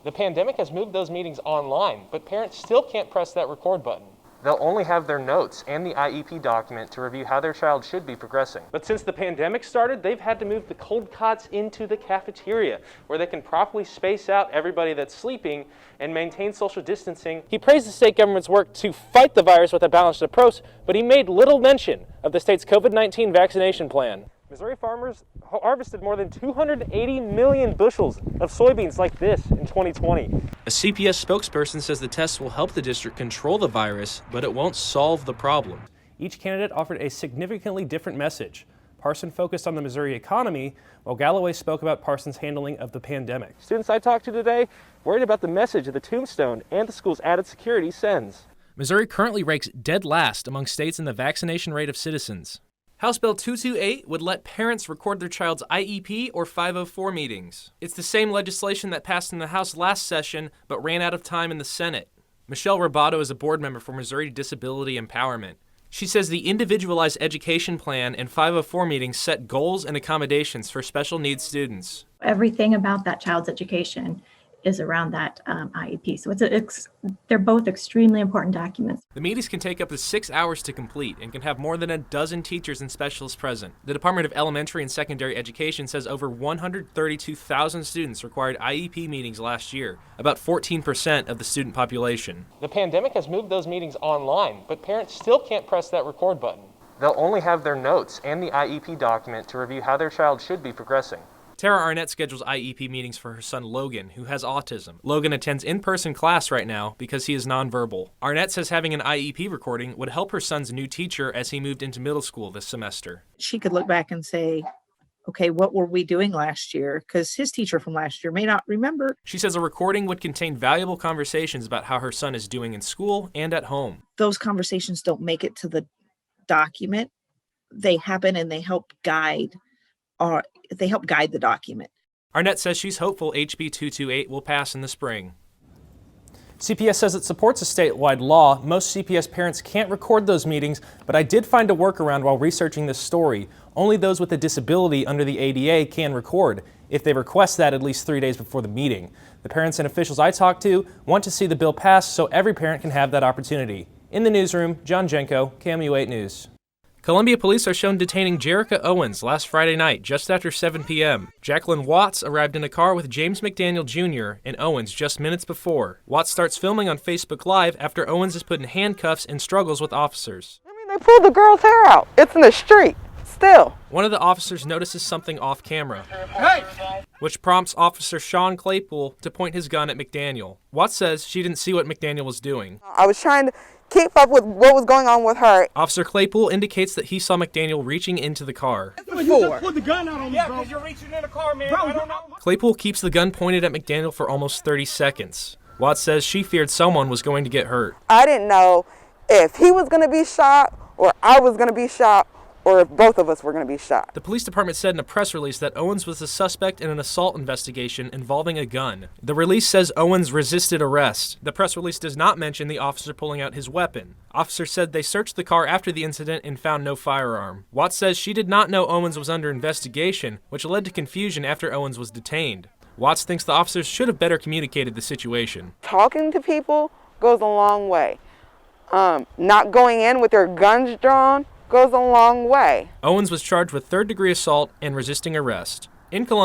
The pandemic has moved those meetings online, but parents still can't press that record button. They'll only have their notes and the IEP document to review how their child should be progressing. But since the pandemic started, they've had to move the cold cots into the cafeteria, where they can properly space out everybody that's sleeping and maintain social distancing. He praised the state government's work to fight the virus with a balanced approach, but he made little mention of the state's COVID-19 vaccination plan. Missouri farmers harvested more than 280 million bushels of soybeans like this in 2020. A CPS spokesperson says the test will help the district control the virus, but it won't solve the problem. Each candidate offered a significantly different message. Parson focused on the Missouri economy, while Galloway spoke about Parson's handling of the pandemic. Students I talked to today worried about the message of the tombstone and the school's added security sends. Missouri currently ranks dead last among states in the vaccination rate of citizens. House Bill 228 would let parents record their child's IEP or 504 meetings. It's the same legislation that passed in the House last session but ran out of time in the Senate. Michelle Roboto is a board member for Missouri Disability Empowerment. She says the individualized education plan and 504 meetings set goals and accommodations for special needs students. Everything about that child's education is around that IEP. So they're both extremely important documents. The meetings can take up to 6 hours to complete and can have more than a dozen teachers and specialists present. The Department of Elementary and Secondary Education says over 132,000 students required IEP meetings last year, about 14% of the student population. The pandemic has moved those meetings online, but parents still can't press that record button. They'll only have their notes and the IEP document to review how their child should be progressing. Tara Arnett schedules IEP meetings for her son Logan, who has autism. Logan attends in-person class right now because he is nonverbal. Arnett says having an IEP recording would help her son's new teacher as he moved into middle school this semester. She could look back and say, okay, what were we doing last year? Because his teacher from last year may not remember. She says a recording would contain valuable conversations about how her son is doing in school and at home. Those conversations don't make it to the document. They happen and they help guide the document. Arnett says she's hopeful HB 228 will pass in the spring. CPS says it supports a statewide law. Most CPS parents can't record those meetings, but I did find a workaround while researching this story. Only those with a disability under the ADA can record, if they request that at least 3 days before the meeting. The parents and officials I talked to want to see the bill pass so every parent can have that opportunity. In the newsroom, John Jenco, KMU 8 News. Columbia police are shown detaining Jerica Owens last Friday night, just after 7 p.m. Jacqueline Watts arrived in a car with James McDaniel Jr. and Owens just minutes before. Watts starts filming on Facebook Live after Owens is put in handcuffs and struggles with officers. They pulled the girl's hair out. It's in the street, still. One of the officers notices something off camera, which prompts Officer Sean Claypool to point his gun at McDaniel. Watts says she didn't see what McDaniel was doing. I was trying to keep up with what was going on with her. Officer Claypool indicates that he saw McDaniel reaching into the car. You just put the gun out on me, bro. You're reaching in the car, man. Bro, I don't know. Claypool keeps the gun pointed at McDaniel for almost 30 seconds. Watts says she feared someone was going to get hurt. I didn't know if he was going to be shot or I was going to be shot or if both of us were going to be shot. The police department said in a press release that Owens was a suspect in an assault investigation involving a gun. The release says Owens resisted arrest. The press release does not mention the officer pulling out his weapon. Officers said they searched the car after the incident and found no firearm. Watts says she did not know Owens was under investigation, which led to confusion after Owens was detained. Watts thinks the officers should have better communicated the situation. Talking to people goes a long way. Not going in with your guns drawn goes a long way. Owens was charged with third-degree assault and resisting arrest. In Columbia,